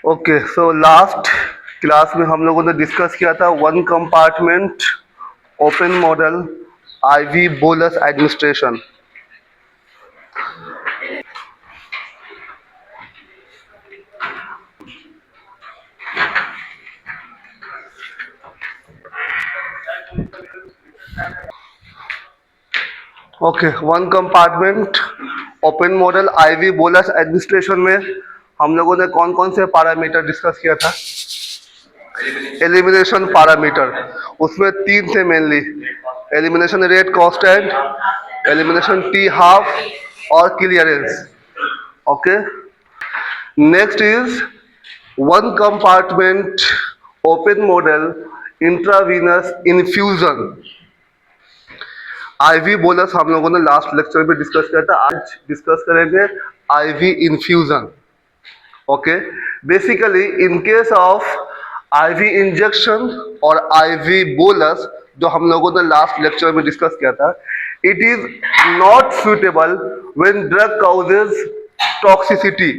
Okay, so last class में हम लोगों ने डिस्कस किया था one compartment open model IV bolus administration. Okay, one compartment open model IV bolus administration में हम लोगों ने कौन कौन से पैरामीटर डिस्कस किया था? एलिमिनेशन पैरामीटर, उसमें तीन थे mainly, elimination rate constant, elimination T half और clearance. Okay, next is one compartment open model intravenous infusion. IV bolus हम लोगों ने लास्ट लेक्चर में डिस्कस किया था, आज डिस्कस करेंगे IV infusion. Okay, basically in case of IV injection और आईवी बोलस जो हम लोगों ने लास्ट लेक्चर में डिस्कस किया था, it is not suitable when drug causes toxicity,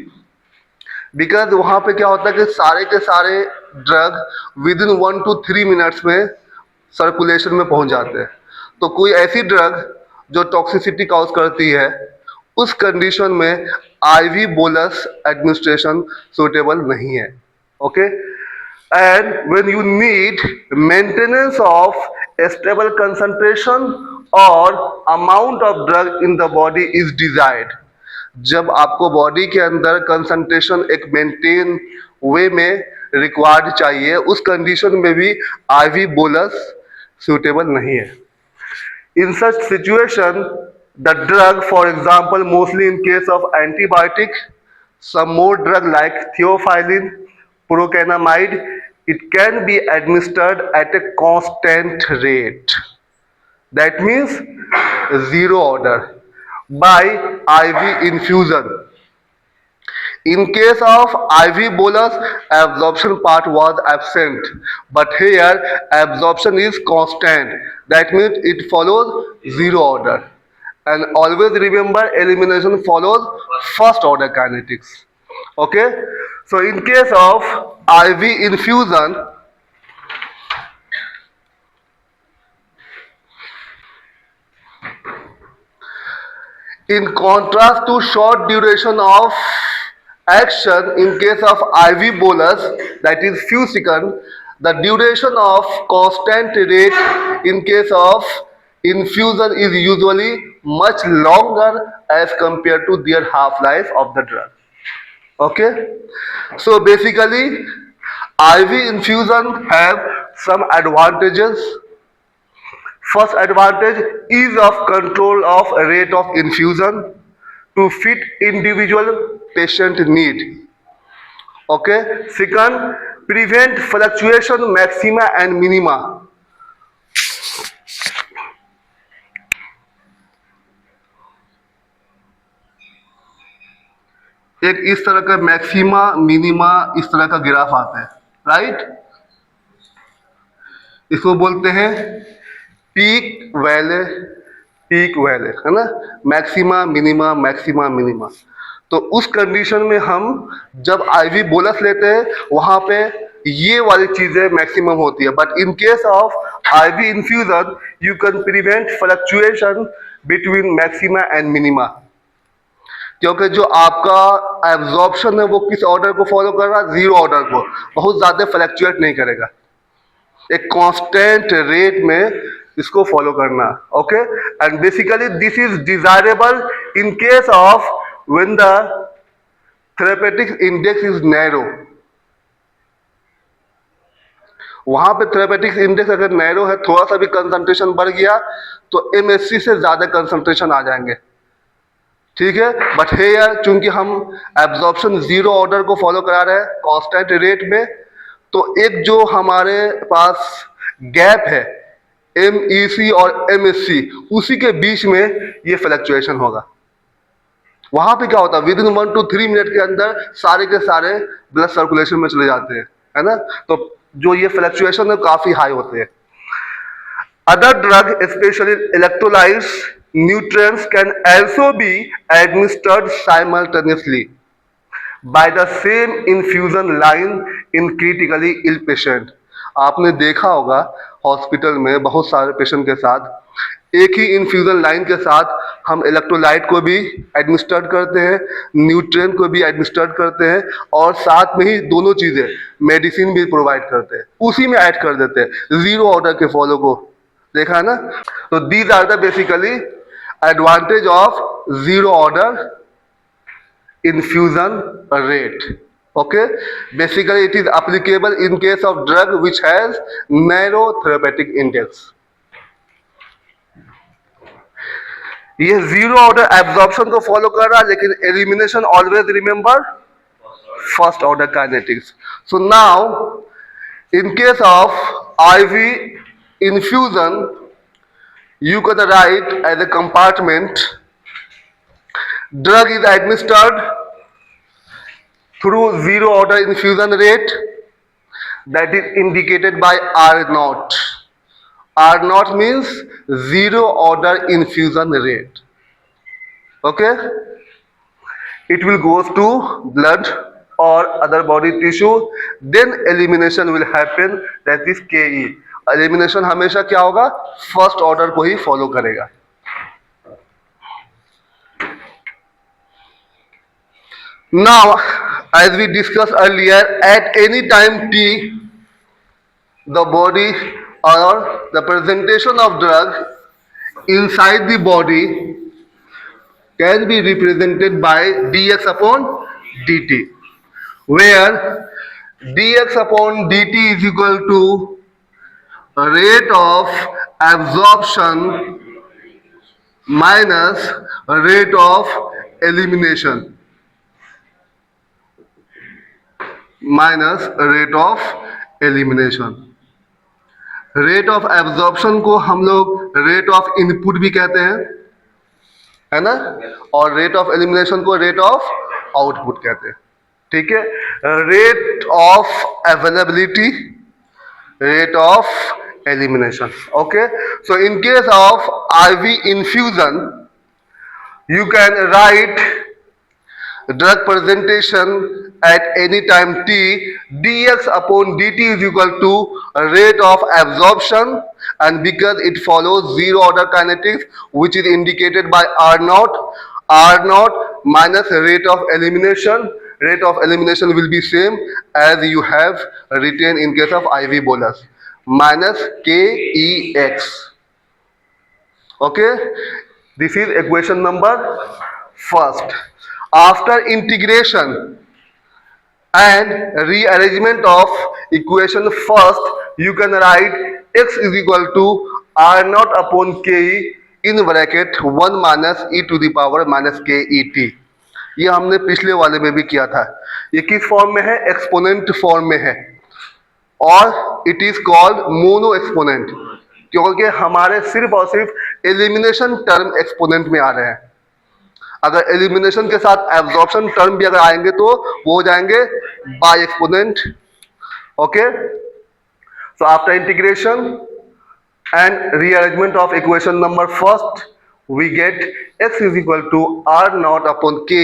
because वहां पे क्या होता है कि सारे के सारे drug with in 1 to 3 minutes में सर्कुलेशन में पहुंच जाते हैं। तो कोई ऐसी ड्रग जो टॉक्सिसिटी कॉज करती है, उस कंडीशन में आईवी बोलस एडमिनिस्ट्रेशन सुटेबल नहीं है। Okay, and when you need maintenance of stable concentration और amount of drug in the body is desired, जब आपको बॉडी के अंदर कंसंट्रेशन एक मेंटेन वे में रिक्वायर्ड चाहिए, उस कंडीशन में भी आईवी बोलस सुटेबल नहीं है। In such situation, the drug, for example, mostly in case of antibiotic, some more drug like theophylline, procainamide, it can be administered at a constant rate. That means zero order by IV infusion. In case of IV bolus, absorption part was absent, but here absorption is constant. That means it follows zero order. And always remember, elimination follows first order kinetics. Okay? So in case of IV infusion, in contrast to short duration of action in case of IV bolus, that is few seconds, the duration of constant rate in case of infusion is usually much longer as compared to their half-life of the drug. Okay, so basically IV infusion have some advantages. First advantage, ease of control of rate of infusion to fit individual patient need. Okay, second, prevent fluctuation maxima and minima. एक इस तरह का maxima minima इस तरह का graph आता है, right? इसको बोलते हैं पीक वैले, पीक वैले, है ना? Maxima minima, maxima minima. तो उस कंडीशन में हम जब आईवी बोलस लेते हैं, वहां पे ये वाली चीजें मैक्सिमम होती है, but in case of IV infusion you can prevent fluctuation between maxima and minima, क्योंकि जो आपका एब्जॉर्प्शन है वो किस ऑर्डर को फॉलो कर रहा है? जीरो ऑर्डर को, बहुत ज्यादा फ्लक्चुएट नहीं करेगा, एक कांस्टेंट रेट में इसको फॉलो करना। Okay, and basically this is desirable in case of when the therapeutic index is narrow. वहां पे थेरेपेटिक इंडेक्स अगर नैरो है, थोड़ा सा भी कंसंट्रेशन बढ़ गया तो एमएससी से ज्यादा कंसंट्रेशन आ जाएंगे, ठीक है? बट है चूंकि हम एब्जॉर्प्शन जीरो ऑर्डर को फॉलो करा रहे हैं कांस्टेंट रेट में, तो एक जो हमारे पास गैप है एमईसी और एमएससी, उसी के बीच में ये फ्लक्चुएशन होगा। वहां पे क्या होता है, विद इन 1 to 3 मिनट के अंदर सारे के सारे ब्लड सर्कुलेशन में चले जाते हैं, है ना? तो जो ये फ्लक्चुएशन है काफी हाई होते हैं। Other drug specially electrolytes nutrients can also be administered simultaneously. By the same infusion line in critically ill patient. आपने देखा होगा हॉस्पिटल में बहुत सारे पेशेंट के साथ एक ही इन्फ्यूजन लाइन के साथ हम इलेक्ट्रोलाइट को भी एडमिनिस्टर करते हैं, न्यूट्रिएंट को भी एडमिनिस्टर करते हैं, और साथ में ही दोनों चीजें मेडिसिन भी प्रोवाइड करते हैं, उसी में ऐड कर देते हैं जीरो ऑर्डर के फॉलो को। देखा है ना? तो these are the basically advantage of zero order infusion rate. Okay, basically it is applicable in case of drug which has narrow therapeutic index. ये जीरो ऑर्डर एब्जॉर्प्शन को फॉलो कर रहा है, लेकिन elimination always remember first order kinetics. So now in case of IV infusion, you can write as a compartment, drug is administered through zero order infusion rate that is indicated by R naught. R naught means zero order infusion rate. Okay? It will goes to blood or other body tissue, then elimination will happen, that is KE. Elimination हमेशा क्या होगा? First order को ही follow करेगा. Now, as we discussed earlier, at any time t, the body or the presentation of drug inside the body can be represented by dx upon dt, where dx upon dt is equal to rate of absorption minus rate of elimination minus rate of elimination. Rate of absorption को हम लोग rate of input भी कहते हैं, है ना, और rate of elimination को रेट ऑफ आउटपुट कहते हैं. ठीक है. Rate of availability, rate of elimination. Okay. So in case of IV infusion, you can write drug presentation at any time t, dx upon dt is equal to rate of absorption, and because it follows zero order kinetics which is indicated by R naught minus rate of elimination. Rate of elimination will be same as you have written in case of IV bolus, minus KEX. Okay, this is equation number first. After integration and rearrangement of equation first, you can write x is equal to R naught upon Ke in bracket 1 minus e to the power minus KET. ये हमने पिछले वाले में भी किया था. ये किस फॉर्म में है? एक्सपोनेंट फॉर्म में है, और it is called mono exponent, क्योंकि हमारे सिर्फ और सिर्फ एलिमिनेशन टर्म एक्सपोनेंट में आ रहे हैं. अगर एलिमिनेशन के साथ एब्जॉर्प्शन टर्म भी अगर आएंगे तो वो हो जाएंगे by exponent. Okay. So after integration and rearrangement of equation number first, we get x is equal to R naught upon Ke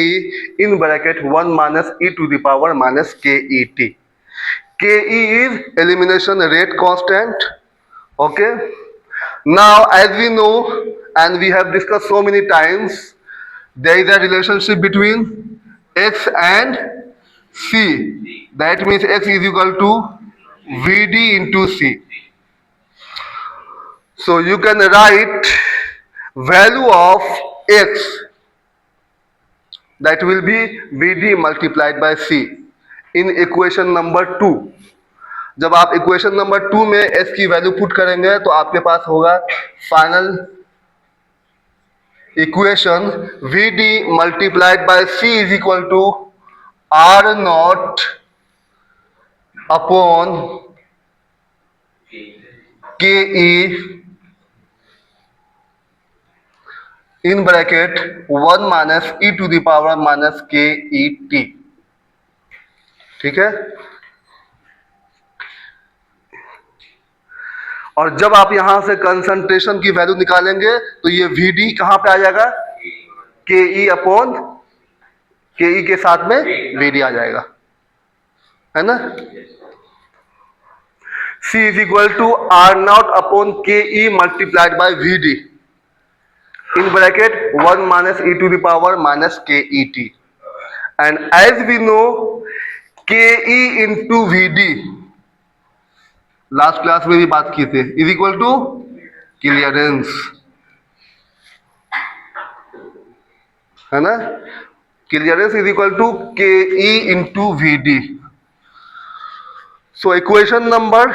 in bracket 1 minus e to the power minus KET. Ke is elimination rate constant. Okay. Now, as we know and we have discussed so many times, there is a relationship between x and c. That means x is equal to Vd into c. So you can write value of x, that will be Vd multiplied by c in equation number 2. जब आप equation number 2 में s की value put करेंगे तो आपके पास होगा final equation Vd multiplied by c is equal to R naught upon Ke in bracket 1 minus e to the power minus KET. ठीक है. और जब आप यहां से कंसंट्रेशन की वैल्यू निकालेंगे तो ये Vd कहां पे आ जाएगा? Ke अपॉन के ई के साथ में वी डी आ जाएगा, है ना। C is equal to R naught upon KE multiplied by VD in bracket 1 minus e to the power minus KET, and as we know KE into VD last class में भी बात की थी is equal to clearance, है ना। Clearance is equal to KE into VD। So equation number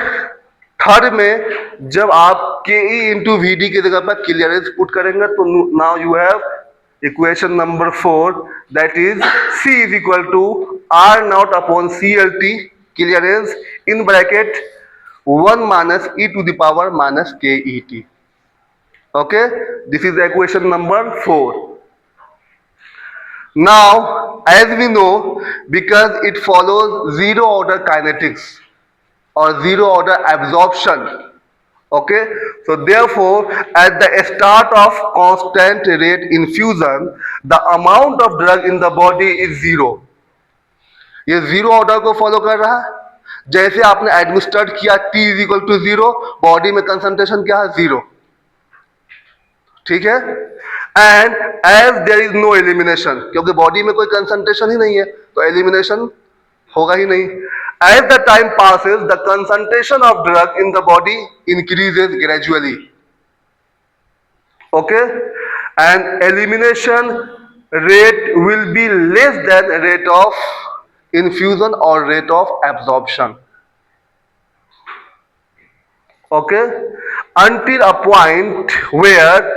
third में जब आप KE इंटू VD की जगह पर क्लियरेंस पुट करेंगे तो now you have equation number 4 that is C is equal to R not upon CLT clearance in bracket 1 minus e to the power minus KET। Okay, this is the equation number 4। Now, as we know, because it follows zero order kinetics or zero order absorption, okay, so therefore at the start of constant rate infusion the amount of drug in the body is zero। ये zero order को follow कर रहा है। जैसे आपने administrate किया T is equal to zero, body में concentration क्या है, जीरो, ठीक है। And as there is no elimination, क्योंकि बॉडी में कोई कंसंट्रेशन ही नहीं है तो एलिमिनेशन होगा ही नहीं। As the time passes the concentration of drug in the body increases gradually, okay, and elimination rate will be less than rate of infusion or rate of absorption, okay, until a point where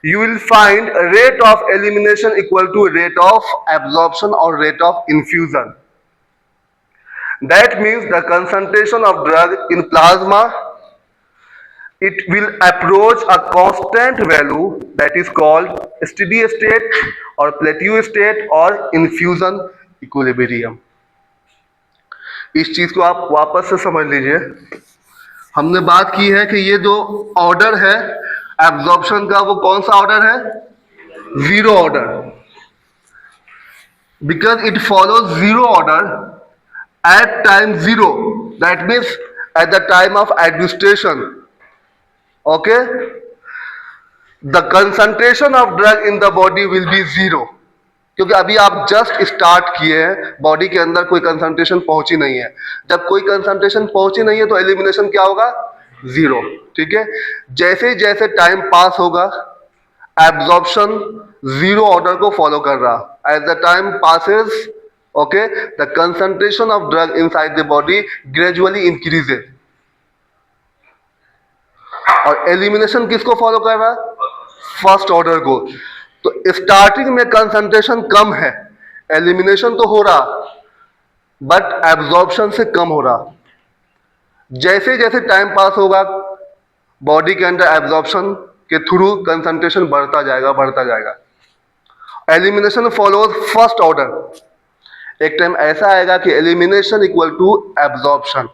you will find a rate of elimination equal to rate of absorption or rate of infusion. That means the concentration of drug in plasma, it will approach a constant value that is called steady state or plateau state or infusion equilibrium। इस चीज को आप वापस से समझ लीजिए। हमने बात की है कि ये जो ऑर्डर है एब्जॉर्प्शन का वो कौन सा ऑर्डर है, zero order, because it follows zero order at time zero, that means at the time of administration, okay, the concentration of drug in the body will be zero, क्योंकि अभी आप just start किए हैं, body के अंदर कोई concentration पहुंची नहीं है। जब कोई कंसंट्रेशन पहुंची नहीं है तो एलिमिनेशन क्या होगा, जीरो, ठीक है। जैसे जैसे टाइम पास होगा एब्जॉर्प्शन जीरो ऑर्डर को फॉलो कर रहा। As the time passes, okay, the concentration of drug inside the body gradually increases, और एलिमिनेशन किसको फॉलो कर रहा है, फर्स्ट ऑर्डर को। तो स्टार्टिंग में कंसंट्रेशन कम है, एलिमिनेशन तो हो रहा बट एब्जॉर्प्शन से कम हो रहा। जैसे जैसे टाइम पास होगा बॉडी के अंदर एब्जॉर्प्शन के थ्रू कंसंट्रेशन बढ़ता जाएगा बढ़ता जाएगा। Elimination follows first order. एक टाइम ऐसा आएगा कि एलिमिनेशन इक्वल टू एब्जॉर्प्शन,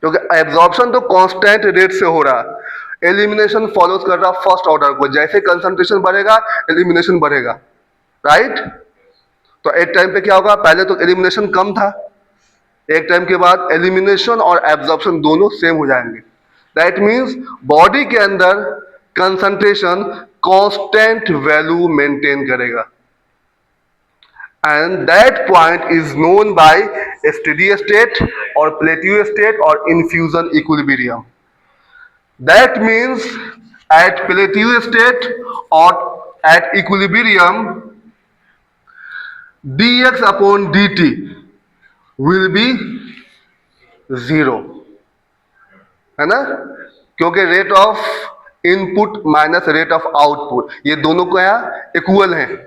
क्योंकि एब्जॉर्प्शन तो कांस्टेंट रेट से हो रहा, एलिमिनेशन फॉलोज कर रहा फर्स्ट ऑर्डर को। जैसे कंसंट्रेशन बढ़ेगा एलिमिनेशन बढ़ेगा, राइट। तो एक टाइम पे क्या होगा, पहले तो एलिमिनेशन कम था, एक टाइम के बाद एलिमिनेशन और एब्जॉर्प्शन दोनों सेम हो जाएंगे। दैट मीन्स बॉडी के अंदर कंसंट्रेशन कांस्टेंट वैल्यू मेंटेन करेगा, and that point is known by steady state or plateau state or infusion equilibrium। That means at plateau state or at equilibrium dx upon dt will be zero, है ना, क्योंकि rate of input minus rate of output ये दोनों क्या equal हैं।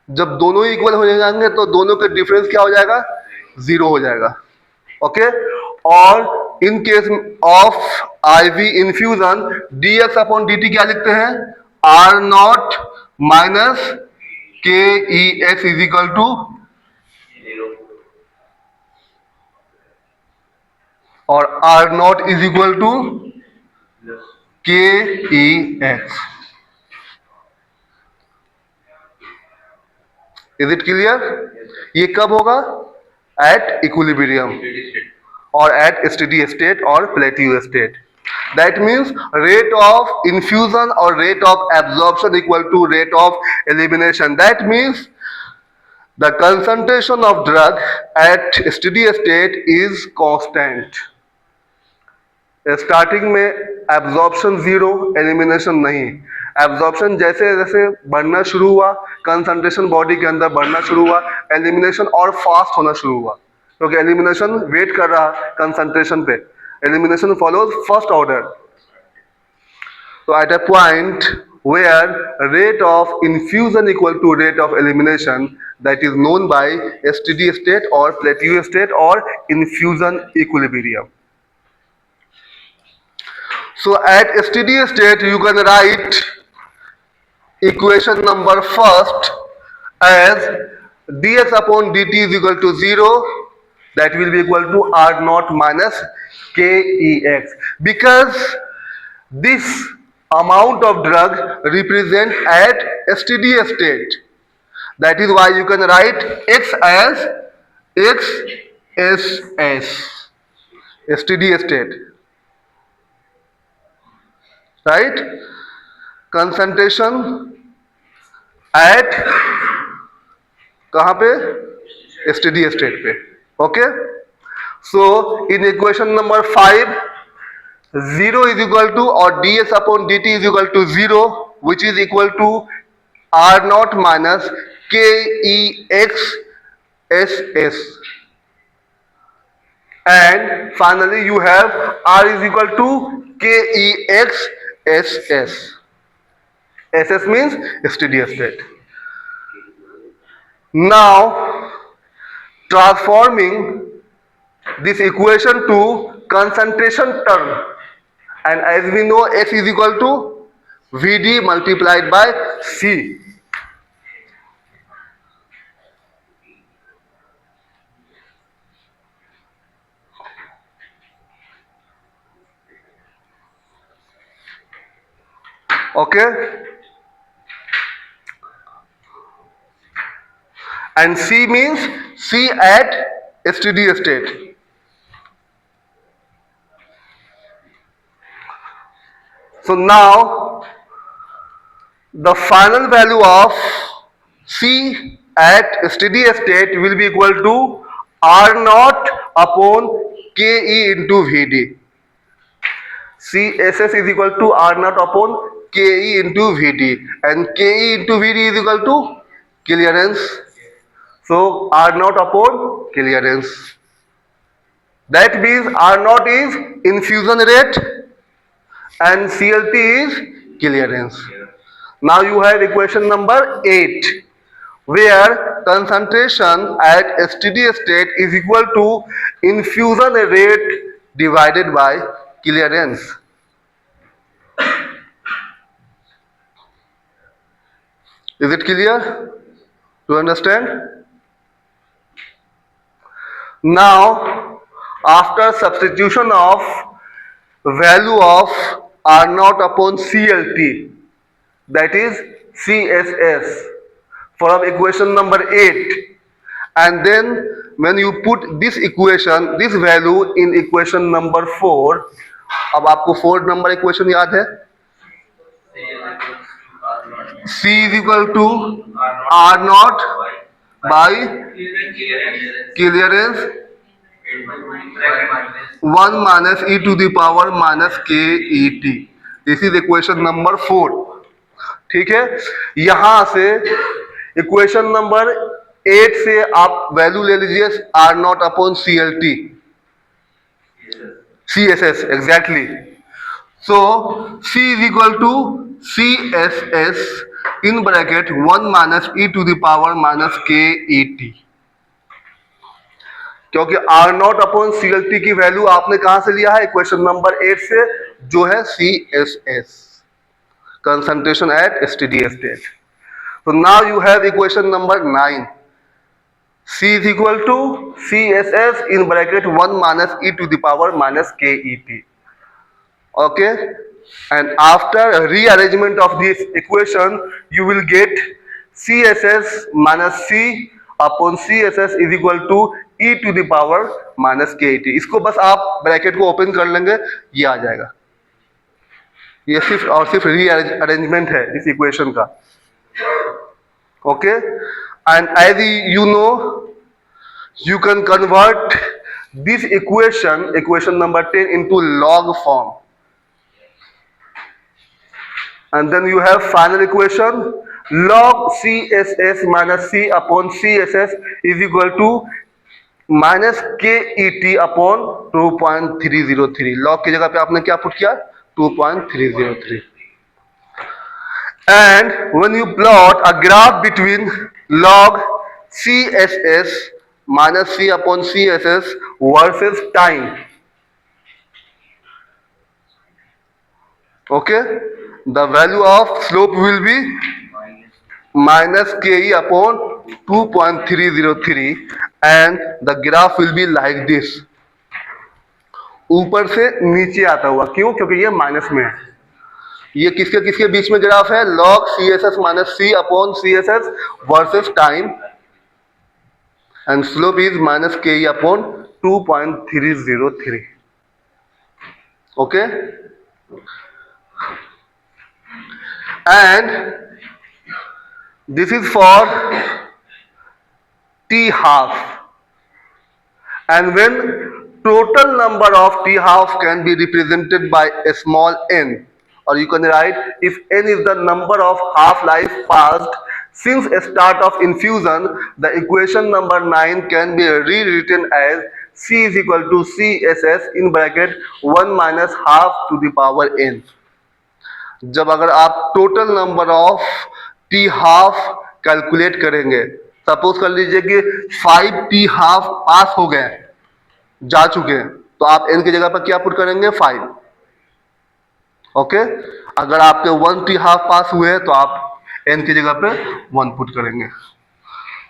जब दोनों equal हो जाएंगे तो दोनों के डिफरेंस क्या हो जाएगा, जीरो हो जाएगा, ओके। और in case of IV infusion dx upon dt क्या लिखते हैं, R not minus K E X is equal to, और R not is equal to K E X. Is it clear? ये कब होगा? At equilibrium or at steady state or plateau state. That means rate of infusion or rate of absorption equal to rate of elimination. That means the concentration of drug at steady state is constant. Starting में absorption zero, elimination नहीं. Absorption जैसे जैसे बढ़ना शुरू हुआ, concentration body के अंदर बढ़ना शुरू हुआ, एलिमिनेशन और फास्ट होना शुरू हुआ, क्योंकि एलिमिनेशन वेट कर रहा कंसंट्रेशन पे. Elimination follows first order. तो at a point where rate of infusion equal to rate of elimination, that is known by steady state or plateau state or infusion equilibrium. So at steady state you can write equation number first as dx upon dt is equal to 0, that will be equal to r naught minus kex, because this amount of drug represent at steady state. That is why you can write x as xss, steady state, right? Concentration at कहाँ पे? steady state पे. Okay, so in equation number 5, 0 is equal to or dx upon dt is equal to 0, which is equal to r naught minus kex ss, and finally you have r is equal to kex ss. ss means steady state. Now transforming this equation to concentration term, and as we know x is equal to Vd multiplied by C. Okay, and C means C at steady state. So now the final value of C at steady state will be equal to R naught upon Ke into Vd. CSS is equal to R naught upon Ke into Vd, and Ke into Vd is equal to clearance. So R naught upon clearance. That means R naught is infusion rate and CLT is clearance. Now you have equation number 8, where concentration at steady state is equal to infusion rate divided by clearance. Is it clear? Do you understand? Now after substitution of value of R naught upon CLT, that is CSS, from equation number 8, and then when you put this equation, this value in equation number 4, अब आपको 4 number equation याद है? C is equal to R naught by clearance 1 minus e to the power minus KET. This is equation number 4. ठीक है, यहां से equation number 8 से आप वैल्यू ले लीजिए R naught upon CLT, CSS exactly. So C is equal to CSS in bracket 1 minus e to the power minus KET. क्योंकि R naught upon CLT की वैल्यू आपने कहां से लिया है? इक्वेशन नंबर 8 से, जो है CSS, concentration at steady state. So now you have equation number 9. C is equal to CSS in bracket 1 minus e to the power minus KET. Okay, and after rearrangement of this equation you will get CSS minus C upon CSS is equal to e to the power minus KT। इसको बस आप bracket को open कर लेंगे, ये आ जाएगा। ये सिर्फ और सिर्फ रीअरेंजमेंट है इस इक्वेशन का। Okay, and as you know you can convert this equation number 10 into log form, and then you have final equation log CSS minus C upon CSS is equal to minus KET upon 2.303। log की जगह पे आपने क्या put किया, 2.303। and when you plot a graph between log CSS minus C upon CSS versus time, okay, the value of slope will be minus KE upon 2.303 and the graph will be like this, ऊपर से नीचे आता हुआ। क्यों? क्योंकि ये minus में है। ये किसके किसके बीच में ग्राफ है, log CSS minus C upon CSS versus time, and slope is minus KE upon 2.303। okay, and this is for T half, and when total number of T half can be represented by a small n, or you can write if n is the number of half life passed since a start of infusion, the equation number 9 can be rewritten as C is equal to CSS in bracket 1 minus half to the power n। जब अगर आप total number of T half calculate करेंगे, suppose कर लीजिए कि 5 T half past हो गए, जा चुके हैं, तो आप n की जगह पर क्या पुट करेंगे, 5। ओके, अगर आपके 1 टी हाफ पास हुए हैं तो आप n की जगह पे 1 पुट करेंगे।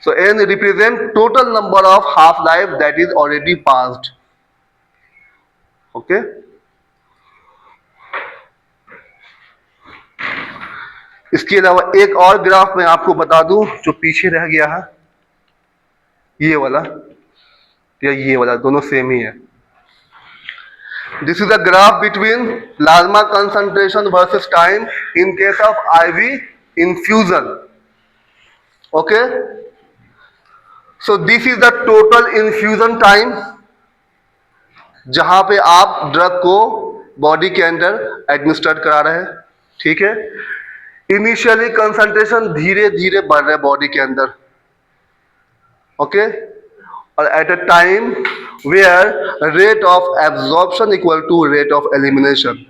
सो n represent total number of half life that is already passed. Okay, इसके अलावा एक और ग्राफ मैं आपको बता दूं जो पीछे रह गया है, ये वाला या ये वाला, दोनों सेम ही है। This is a graph between plasma concentration versus time in case of IV infusion। okay, so this is the total infusion time जहां पे आप ड्रग को बॉडी के अंदर एडमिनिस्टर करा रहे हैं। ठीक है, इनिशियली कंसंट्रेशन धीरे धीरे बढ़ रहा है बॉडी के अंदर। ओके, और at a time where rate of absorption equal to rate of elimination,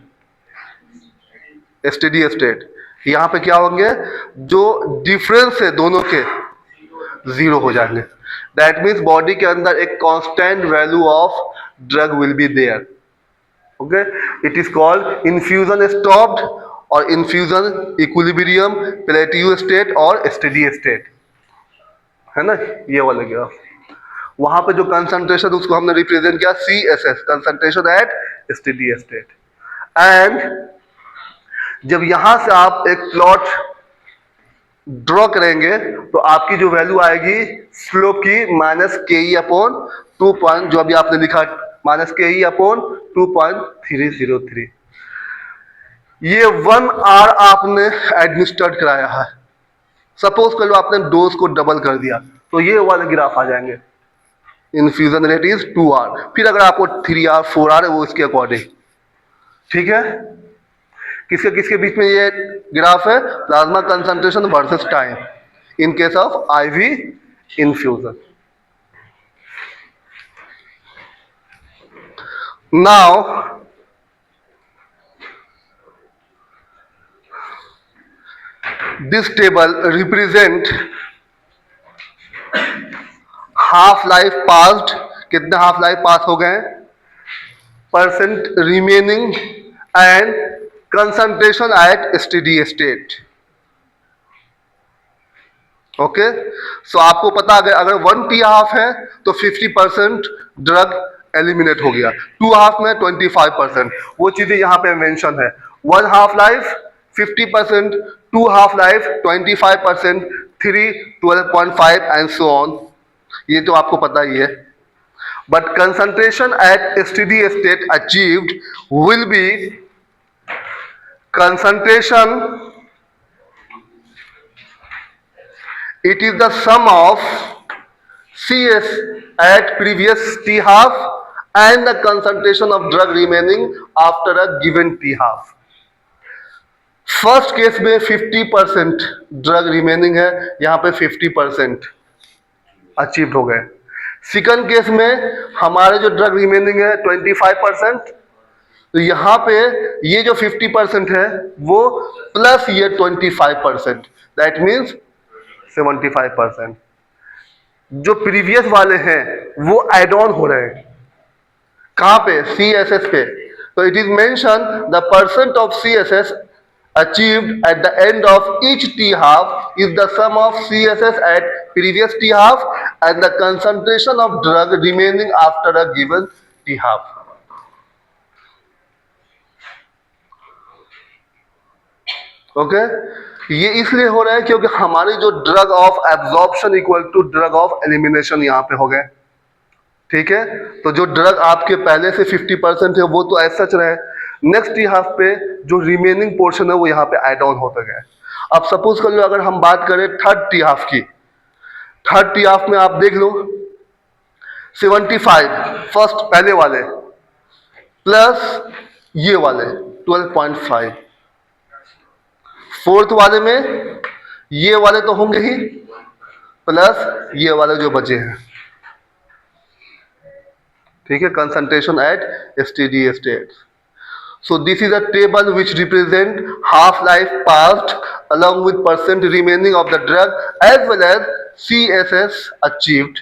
steady state. यहां पे क्या होंगे, जो डिफरेंस है दोनों के जीरो हो जाएंगे। दैट मीन्स बॉडी के अंदर एक constant value of drug will be there. Okay, it is called infusion stopped और इन्फ्यूजन इक्विलिब्रियम, प्लेटियो स्टेट और स्टेडी स्टेट, है ना, ये वाला ग्राफ। वहां पे जो कंसंट्रेशन उसको हमने रिप्रेजेंट किया CSS, concentration at steady state. And जब यहां से आप एक प्लॉट ड्रॉ करेंगे तो आपकी जो वैल्यू आएगी स्लोप की माइनस KE अपॉन 2 पॉइंट, जो अभी आपने लिखा माइनस KE अपॉन 2.303। ये 1 आवर आपने एडमिनिस्टर्ड कराया है। सपोज कर लो आपने डोज को डबल कर दिया तो ये वाले ग्राफ आ जाएंगे। Infusion rate is 2 hour. फिर अगर आपको 3 आवर 4 आवर है वो इसके अकॉर्डिंग। ठीक है, किसके किसके बीच में ये ग्राफ है, plasma concentration versus time in case of IV infusion. Now this table represent half life passed, कितने हाफ लाइफ पास हो गए, percent remaining and concentration at steady state. Okay, so आपको पता अगर 1 टी हाफ है तो 50% drug eliminate हो गया, 2 हाफ में 25%। वो चीजें यहां पे मेंशन है। 1 half life 50%, 2 half life 25%, 3, 12.5 and so on, ये तो आपको पता ही है. But concentration at steady state achieved will be concentration, it is the sum of CS at previous T half and the concentration of drug remaining after a given T half. First case में 50% drug remaining है, यहां पे 50% achieve हो गए. Second case में हमारे जो drug remaining है 25%, तो यहां पे ये जो 50% है वो प्लस ये 25%, दैट मीन्स 75%. जो प्रीवियस वाले हैं वो एड ऑन हो रहे हैं. कहां पे? CSS पे. तो it is mention the percent of CSS achieved at the end of each T half is the sum of CSS at previous T half and the concentration of drug remaining after a given T half. Okay, ये इसलिए हो रहा है क्योंकि हमारी जो drug of absorption equal to drug of elimination यहां पे हो गए. ठीक है, तो जो ड्रग आपके पहले से 50% है वो तो ऐसा रहे, नेक्स्ट टी हाफ पे जो रिमेनिंग पोर्शन है वो यहाँ पे ऐड ऑन होता गया. अब सपोज कर लो अगर हम बात करें थर्ड टी हाफ की, थर्ड टी हाफ में आप देख लो 75 फर्स्ट पहले वाले प्लस ये वाले 12.5, फोर्थ वाले में ये वाले तो होंगे ही प्लस ये वाले जो बचे हैं. ठीक है, concentration at steady state. So this is a table which represent half life passed along with percent remaining of the drug as well as CSS achieved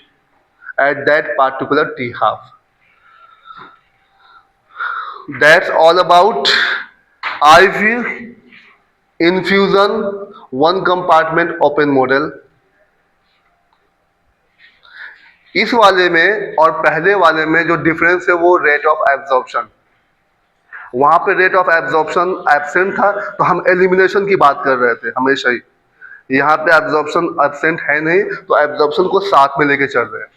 at that particular T half. That's all about IV infusion one compartment open model. इस वाले में और पहले वाले में जो difference है वो रेट ऑफ एब्जॉर्प्शन. वहां पे रेट ऑफ एब्जॉर्प्शन एब्सेंट था तो हम एलिमिनेशन की बात कर रहे थे हमेशा ही. यहाँ पे एब्जॉर्प्शन एब्सेंट है नहीं तो एब्जॉर्प्शन को साथ में लेके चल रहे हैं.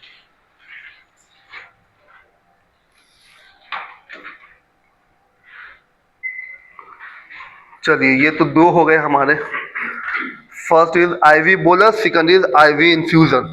चलिए, ये तो दो हो गए हमारे. First is IV bolus, second is IV infusion.